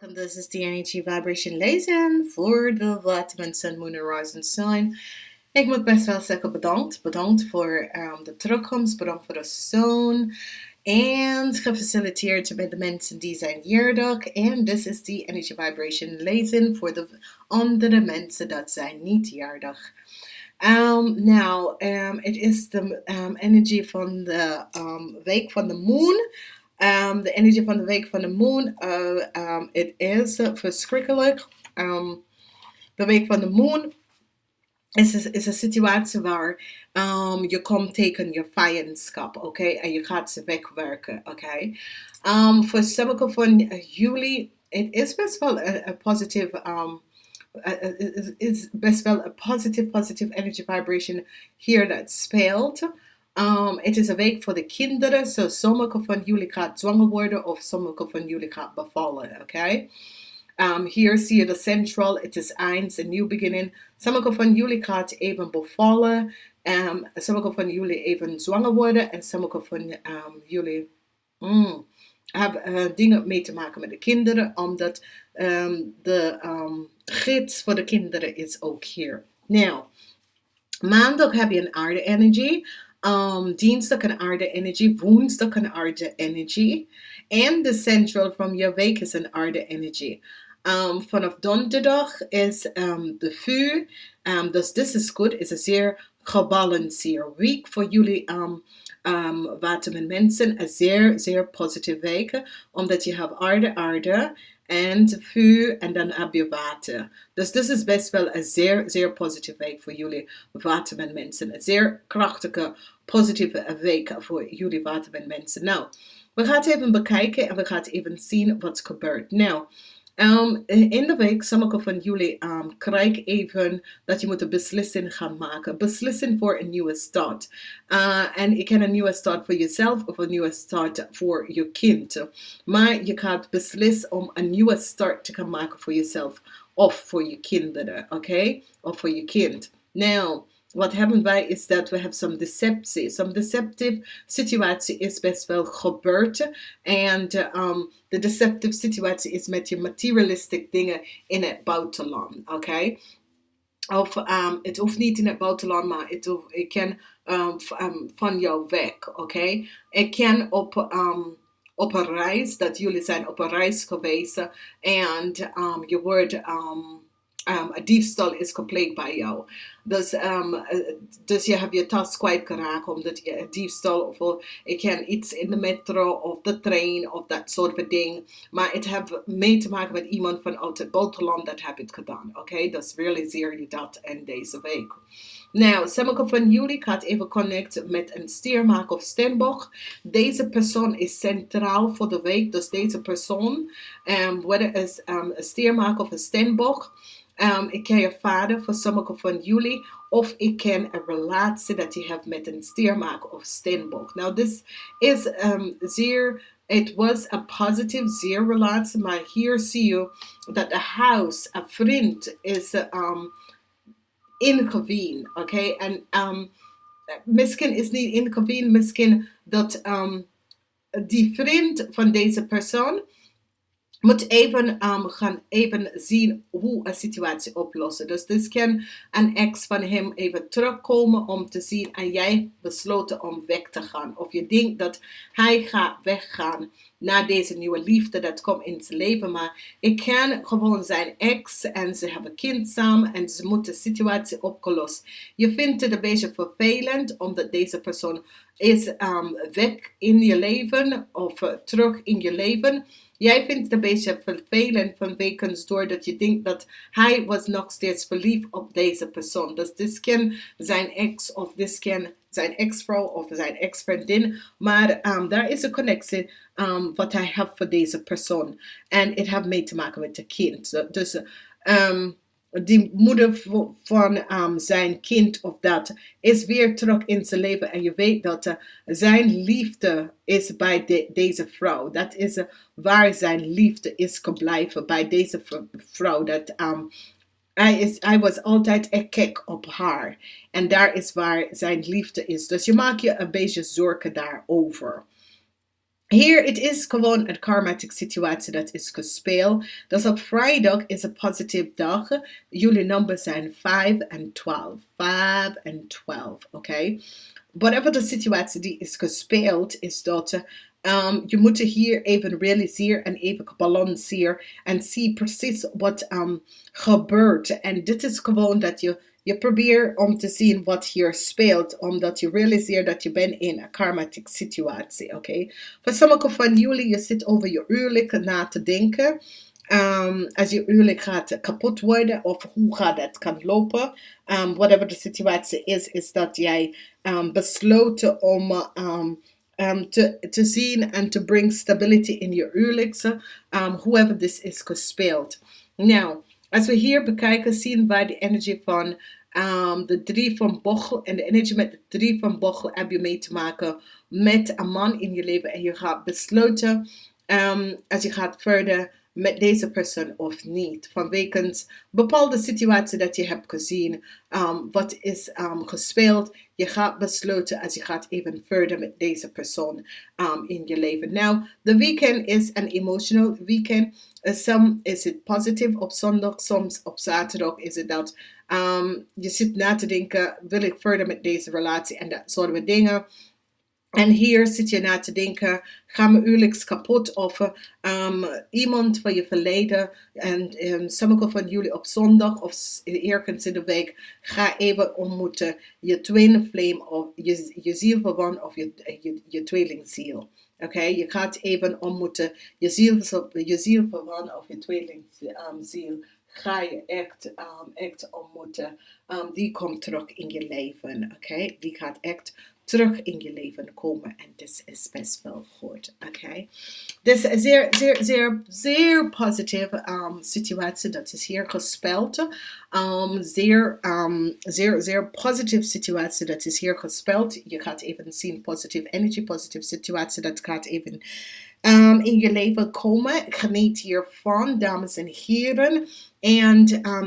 This is the energy vibration Lezing voor de Waterman Sun, Moon, Horizon Sign. Ik moet best wel zeggen bedankt. Bedankt voor de terugkomst, bedankt voor de steun. En gefaciliteerd met de mensen die zijn jaardag. En this is the energy vibration Lezing voor de andere mensen dat zijn niet jaardag. Het is de energy van de week van de moon. De energie van de week van de moon. Het is verschrikkelijk. De week van de moon is een situatie waar je komt tegen je vijandschap, oké? En je gaat ze wegwerken, oké? Voor sommigen van jullie, het is best wel een positieve... het is best wel een positive energy vibration hier dat speelt. Het is een week voor de kinderen. So sommige van jullie gaat zwanger worden of sommige van jullie gaat bevallen. Oké? Hier zie je de central. Het is eens, een nieuw beginning. Sommige van jullie gaat even bevallen. Sommige van jullie even zwanger worden. En sommige van jullie hebben dingen mee te maken met de kinderen. Omdat de gids voor de kinderen is ook hier. Nou, maandag heb je een aarde energy. Dinsdag een aarde energy, woensdag een aarde energy. En de central van je week is een aarde energy. Vanaf donderdag is de vuur. Dus this is good. Is een zeer gebalanceerd week voor jullie Waterman mensen. Een zeer positieve week. Omdat je hebt aarde en vuur en dan heb je water. Dus dit is best wel een zeer positieve week voor jullie Waterman mensen. Een zeer krachtige, positieve week voor jullie Waterman mensen. Nou, we gaan het even bekijken en we gaan even zien wat gebeurt. Nou, in de week, sommige van jullie krijgen even dat je moet een beslissing gaan maken. Beslissing voor een nieuwe start. En je kan een nieuwe start voor jezelf of een nieuwe start voor je kind. Maar je gaat beslissen om een nieuwe start te gaan maken voor jezelf of voor je kinderen, oké? Of voor je kind. Nou, wat hebben wij is dat we hebben some deceptie. Some deceptive situatie is best wel gebeurd. En de deceptive situatie is met je materialistic dingen in het buitenland. Oké? Of het hoeft niet in het buitenland, maar het kan van jou weg. Oké? Het kan op een reis, dat jullie zijn op een reis geweest. En je wordt... een diefstal is gepleegd bij jou. Dus je hebt je tas kwijtgeraakt omdat je een diefstal of ik ken iets in de metro of de trein of dat soort van ding. Maar het heeft mee te maken met iemand vanuit het buitenland dat heeft het gedaan. Oké? Dus realiseer je dat in deze week. Nou, sommige van jullie gaat even connecten met een stiermaak of steenbok. Deze persoon is centraal voor de week. Dus deze persoon, whether is een stiermaak of een steenbok. Ik ken je vader voor sommige van jullie. Of ik ken een relatie dat je hebt met een stiermaak of steenbok. Nou, dit is het was een positieve, zeer relatie. Maar hier zie je dat de huis, een vriend, is ingewien. Oké? En misschien is niet ingewien. Misschien dat die vriend van deze persoon moet even gaan zien hoe een situatie oplossen. Dus dit kan een ex van hem even terugkomen om te zien en jij besloten om weg te gaan. Of je denkt dat hij gaat weggaan naar deze nieuwe liefde dat komt in zijn leven. Maar ik kan gewoon zijn ex en ze hebben een kind samen en ze moeten de situatie opgelost. Je vindt het een beetje vervelend omdat deze persoon is weg in je leven of terug in je leven. Jij vindt het een beetje vervelend vanwege doordat je denkt dat hij was nog steeds verliefd op deze persoon. Dus dit kan zijn ex of dit kan zijn ex-vrouw of zijn ex-vriendin. Maar daar is een connectie wat hij heeft voor deze persoon. En het heeft mee te maken met het kind. Dus die moeder van zijn kind of dat is weer terug in zijn leven en je weet dat zijn liefde is bij deze vrouw. Dat is waar zijn liefde is gebleven bij deze vrouw. Dat hij was altijd gek op haar en daar is waar zijn liefde is. Dus je maakt je een beetje zorgen daarover. Hier, het is gewoon een karmatic situatie dat is gespeeld. Dus op vrijdag is een positieve dag. Jullie nummers zijn 5 en 12. 5 en 12, oké? Whatever de situatie die is gespeeld, is dat je moet hier even realiseren en even balanceren en zie precies wat gebeurt. En dit is gewoon dat je probeert om te zien wat hier speelt, omdat je realiseert dat je bent in een karmatic situatie, oké? Voor sommigen van jullie, je zit over je huwelijk na te denken. Als je huwelijk gaat kapot worden of hoe gaat het kan lopen. Whatever de situatie is dat jij besloten om te zien en te brengen stability in je huwelijk. Whoever this is gespeeld. Nou, als we hier bekijken, zien wij de energie van de 3 van bochel. En de energie met de 3 van bochel heb je mee te maken met een man in je leven. En je gaat besluiten als je gaat verder met deze persoon of niet. Vanwege bepaalde situatie dat je hebt gezien. Wat is gespeeld. Je gaat besluiten als je gaat even verder met deze persoon in je leven. Nou, de weekend is een emotional weekend. Soms is het positief op zondag, soms op zaterdag is het dat je zit na te denken, wil ik verder met deze relatie en dat soort van dingen. En hier zit je na te denken, ga mijn huwelijk kapot of iemand van je verleden en sommigen van jullie op zondag of ergens in de week, ga even ontmoeten je twin flame of je zielverwant of je tweelingziel. Oké, je gaat even ontmoeten je zielverwant of je tweelingziel. Ga je echt ontmoeten. Die komt terug in je leven. Oké, die gaat echt terug in je leven komen. En dit is best wel goed. Oké. Dus een zeer positieve situatie. Dat is hier gespeeld. Zeer positieve situatie. Dat is hier gespeeld. Je gaat even zien positieve energie, positieve situatie. Dat gaat even in je leven komen. Geniet hiervan, dames en heren. En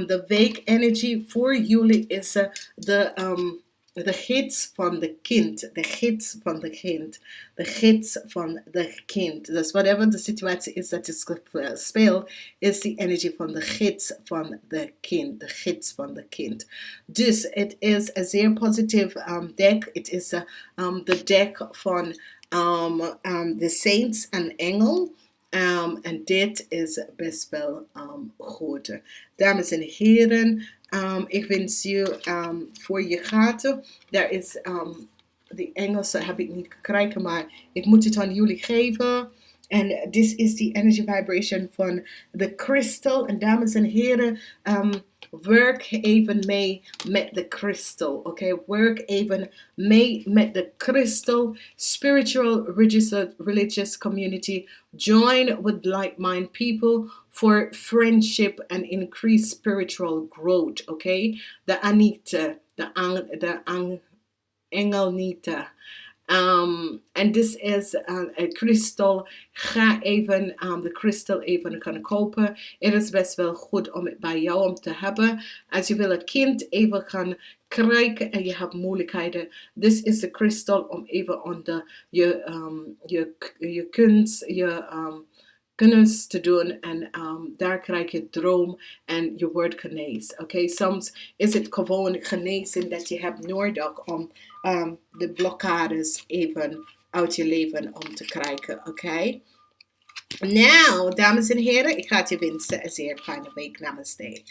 de week energie voor jullie is de gids van de kind. De gids van de kind. De gids van de kind. Dus whatever de situatie is dat is gespeeld, is die energie van de gids van de kind. De gids van de kind. Dus het is een zeer positief deck. Het is de deck van de saints en engel. En dit is best wel goed. Dames en heren, ik wens je voor je gaten. Daar is de Engelse heb ik niet gekregen, maar ik moet het aan jullie geven. En dit is die energy vibration van de crystal. En dames en heren, werk even mee met de crystal. Oké, werk even mee met de crystal. Spiritual religious community. Join with like-minded people for friendship and increased spiritual growth. Oké, de Anita, de Engelnita. En dit is een kristal. Ga even de kristal even gaan kopen. Het is best wel goed om het bij jou om te hebben. Als je wil een kind even gaan krijgen en je hebt moeilijkheden. Dit is de kristal om even onder je kunst, kennis te doen en daar krijg je droom en je wordt genezen. Oké, soms is het gewoon genezen dat je hebt nodig om de blokkades even uit je leven om te krijgen. Oké. Nou, dames en heren, ik ga het je wensen een zeer fijne week. Namaste.